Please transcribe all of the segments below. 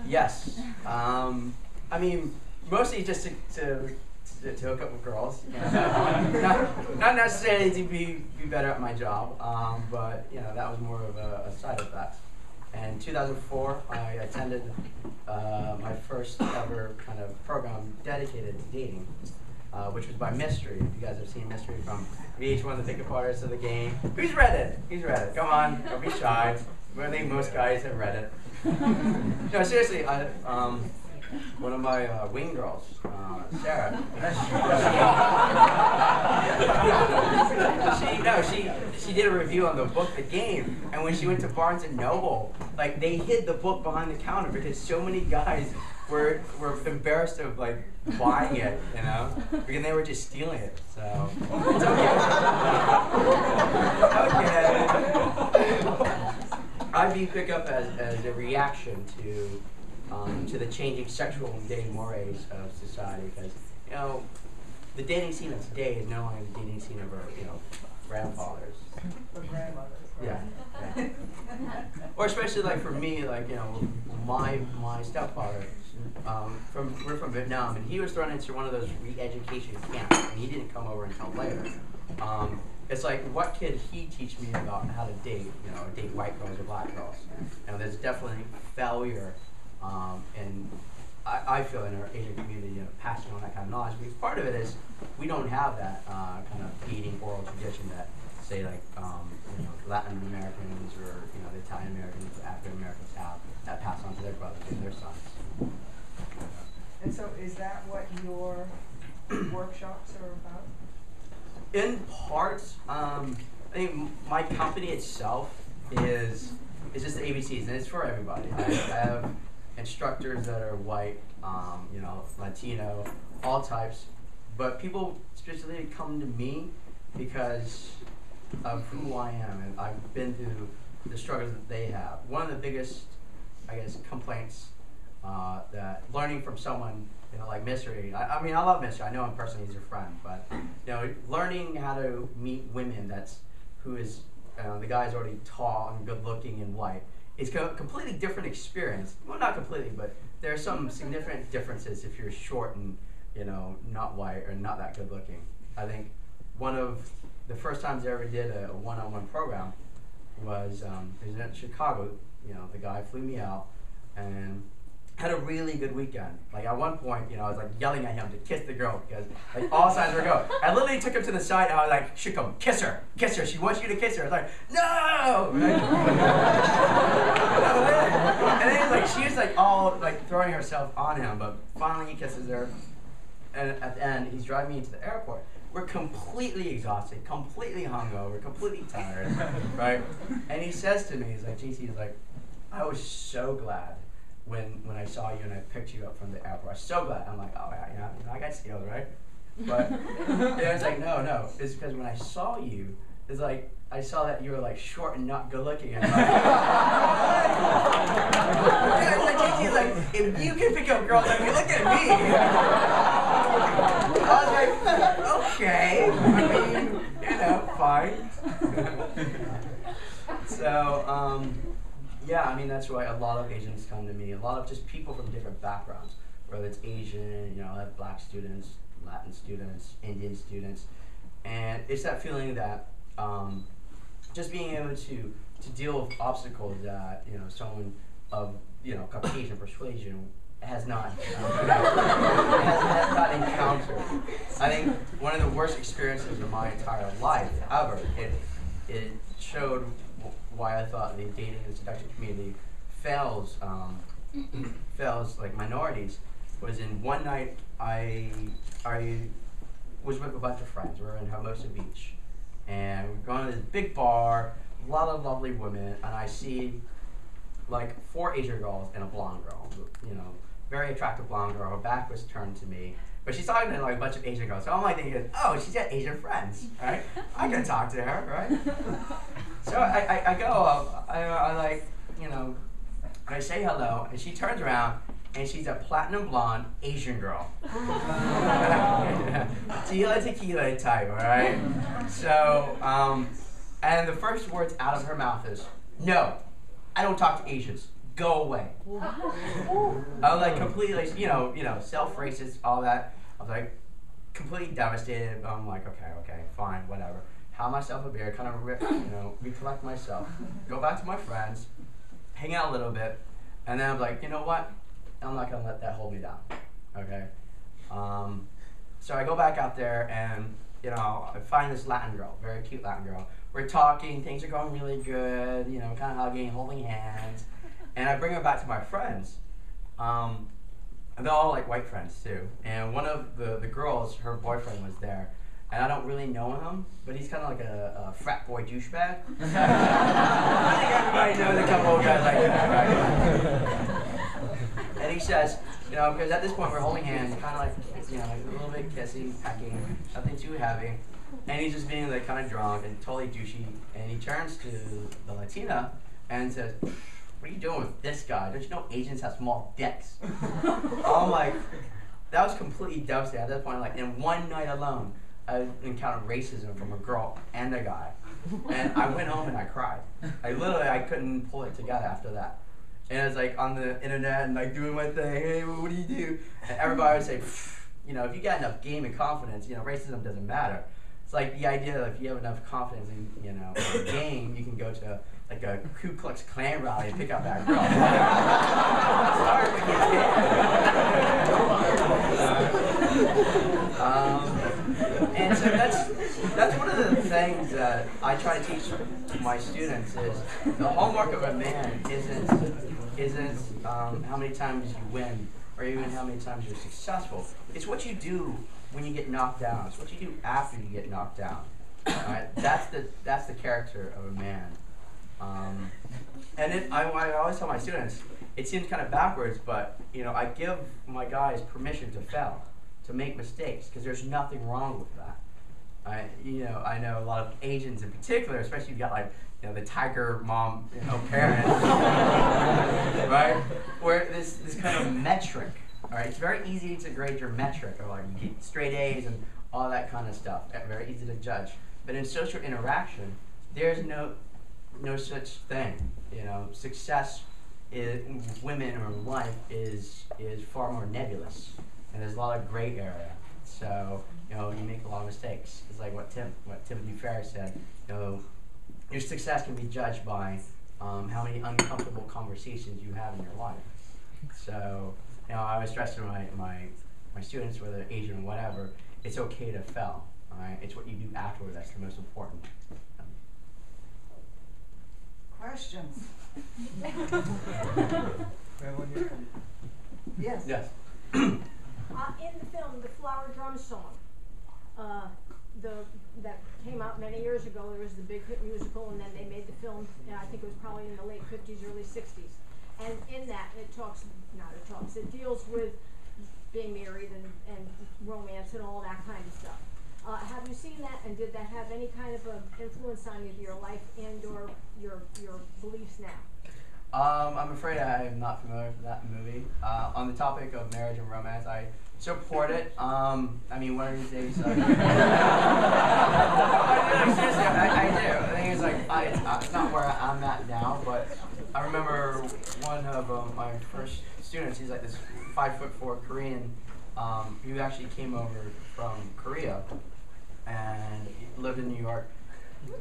Yes. I mean, mostly just to hook up with girls. You know? not necessarily to be better at my job, but you know, that was more of a side effect. And in 2004, I attended my first ever kind of program dedicated to dating, which was by Mystery. If you guys have seen Mystery from VH1, the biggest artists of the game. Who's read it? Who's read it? Come on, don't be shy. I think most guys have read it. No, seriously, one of my wing girls, Sarah, she did a review on the book The Game, and when she went to Barnes & Noble, like, they hid the book behind the counter because so many guys were embarrassed of, like, buying it, you know, because they were just stealing it, so it's okay. Okay. I view pickup as a reaction to the changing sexual and dating mores of society, because, you know, the dating scene of today is no longer the dating scene of our, you know, grandfathers. Or grandmothers. Yeah. Yeah. Or especially, like, for me, like, you know, my stepfather, we're from Vietnam, and he was thrown into one of those re-education camps, and he didn't come over until later. It's like, what could he teach me about how to date, you know, date white girls or black girls? You know, there's definitely failure, and I feel in our Asian community, you know, passing on that kind of knowledge. Because part of it is we don't have that kind of dating oral tradition that, say, like, you know, Latin Americans or, you know, the Italian Americans, African Americans have, that pass on to their brothers and their sons. And so, is that what your workshops are about? In part, I think my company itself is just the ABCs, and it's for everybody. I have instructors that are white, you know, Latino, all types, but people specifically come to me because of who I am, and I've been through the struggles that they have. One of the biggest, I guess, complaints that learning from someone, you know, like Mystery. I mean, I love Mystery. I know him personally; he's your friend. But you know, learning how to meet women who is the guy's already tall and good-looking and white. It's a completely different experience. Well, not completely, but there are some significant differences if you're short and, you know, not white or not that good-looking. I think one of the first times I ever did a one-on-one program was in Chicago. You know, the guy flew me out and had a really good weekend. Like, at one point, you know, I was like yelling at him to kiss the girl because, like, all signs were go. I literally took him to the side and I was like, shook him, kiss her, she wants you to kiss her. I was like, no! And then, like, she was like all like throwing herself on him, but finally he kisses her, and at the end he's driving me to the airport. We're completely exhausted, completely hungover, completely tired, right? And he says to me, he's like, JC, he's like, I was so glad when I saw you and I picked you up from the airport. I was so glad. I'm like, oh yeah, you know, I got skills, right? But I was like, no, it's because when I saw you, it's like I saw that you were like short and not good looking. And like, like, if you can pick up girls, I mean, look at me. I was like, okay, I mean, you know, fine. So, yeah, I mean, that's why a lot of Asians come to me. A lot of just people from different backgrounds, whether it's Asian, you know, I have black students, Latin students, Indian students, and it's that feeling that just being able to deal with obstacles that, you know, someone of, you know, Caucasian persuasion has not has not encountered. I think one of the worst experiences of my entire life ever. It showed why I thought the dating and seduction community fails like minorities. Was in one night I was with a bunch of friends. We were in Hermosa Beach, and we're going to this big bar, a lot of lovely women, and I see like 4 Asian girls and a blonde girl, you know, very attractive blonde girl. Her back was turned to me, but she's talking to like a bunch of Asian girls. So I'm like thinking, oh, she's got Asian friends, right? I can talk to her, right? So I go up, I like, you know, I say hello, and she turns around, and she's a platinum blonde Asian girl. Tequila type, all right? So, and the first words out of her mouth is, no, I don't talk to Asians. go away. I was like completely, like, you know, self-racist, all that. I was like completely devastated. I'm like, okay, fine, whatever. Have myself a beer, kind of, recollect myself, go back to my friends, hang out a little bit, and then I'm like, you know what? I'm not gonna let that hold me down. Okay. So I go back out there and, you know, I find this Latin girl, very cute Latin girl. We're talking, things are going really good, you know, kind of hugging, holding hands. And I bring her back to my friends. And they're all like white friends too. And one of the girls, her boyfriend was there. And I don't really know him, but he's kind of like a frat boy douchebag. I think everybody knows a couple of guys like that, right? And he says, you know, because at this point we're holding hands, kind of like, you know, like a little bit kissy, pecking, nothing too heavy. And he's just being like kind of drunk and totally douchey. And he turns to the Latina and says, "What are you doing with this guy? Don't you know Asians have small dicks?" I'm like, that was completely devastating at that point. Like, in one night alone, I encountered racism from a girl and a guy. And I went home and I cried. I couldn't pull it together after that. And it's like on the internet and like doing my thing, hey, what do you do? And everybody would say, you know, if you got enough game and confidence, you know, racism doesn't matter. It's like the idea that if you have enough confidence in, you know, a game, you can go to like a Ku Klux Klan rally and pick up that girl. Sorry, but you can. And so that's one of the things that I try to teach my students is the hallmark of a man isn't how many times you win or even how many times you're successful. It's what you do when you get knocked down. It's what you do after you get knocked down. Right? That's the character of a man. And I always tell my students, it seems kind of backwards, but you know, I give my guys permission to fail, to make mistakes, because there's nothing wrong with that. I know a lot of Asians in particular, especially if you got like, you know, the tiger mom, you know, parent, right? Where this kind of metric, all right? It's very easy to grade your metric, or like you get straight A's and all that kind of stuff. Very easy to judge. But in social interaction, there's no such thing. You know, success with women or life is far more nebulous, and there's a lot of gray area. So, you know, you make a lot of mistakes. It's like what Timothy Ferris said. You know, your success can be judged by how many uncomfortable conversations you have in your life. So, you know, I always stress to my students, whether Asian or whatever, it's okay to fail. All right, it's what you do afterward that's the most important. Questions? Yes. Yes. In the film, the Flower Drum Song, that came out many years ago, there was the big hit musical, and then they made the film, and I think it was probably in the late 50s, early 60s. And in that, it deals with being married and romance and all that kind of stuff. Have you seen that, and did that have any kind of an influence on your life and or your beliefs now? I'm afraid I am not familiar with that movie. On the topic of marriage and romance, I support it. I mean, one of these days. Seriously, I do. The thing is, like, it's not where I'm at now, but I remember one of my first students. He's like this 5'4" Korean. He actually came over from Korea and lived in New York.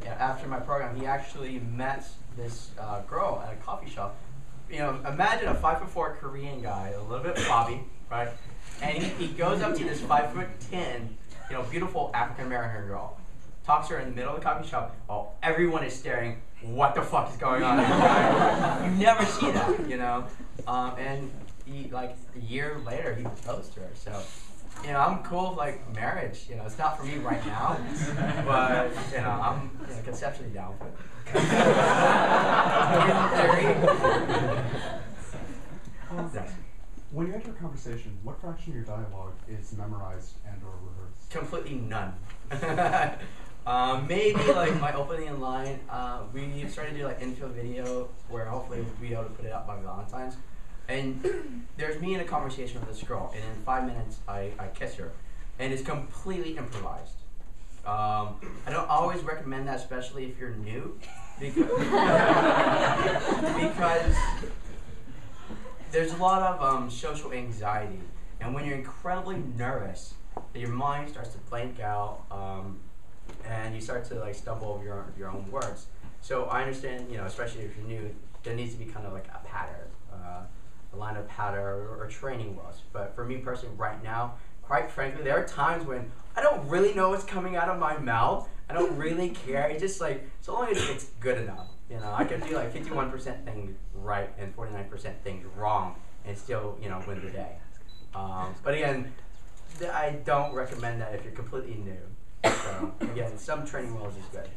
Yeah, after my program, he actually met this girl at a coffee shop. You know, imagine a 5'4" Korean guy, a little bit floppy, right? And he goes up to this 5'10", you know, beautiful African American girl, talks to her in the middle of the coffee shop. Oh, everyone is staring. What the fuck is going on? You never see that, you know. And he, like a year later, he proposed to her. So, you know, I'm cool with like marriage. You know, it's not for me right now, but you know, I'm conceptually down for it. Yes. When you enter a conversation, what fraction of your dialogue is memorized and or rehearsed? Completely none. Maybe like my opening line. We started to do like infill video where hopefully we'll be able to put it up by Valentine's. And there's me in a conversation with this girl, and in 5 minutes I kiss her, and it's completely improvised. I don't always recommend that, especially if you're new, because there's a lot of social anxiety, and when you're incredibly nervous, your mind starts to blank out, and you start to like stumble over your own words. So I understand, especially if you're new, there needs to be kind of like a pattern, a line of pattern or training wheels. But for me personally, right now, quite frankly, there are times when I don't really know what's coming out of my mouth. I don't really care. It's just like, so long as it's good enough. I can do like 51% things right and 49% things wrong and still, win the day. But again, I don't recommend that if you're completely new. So again, some training wheels is good.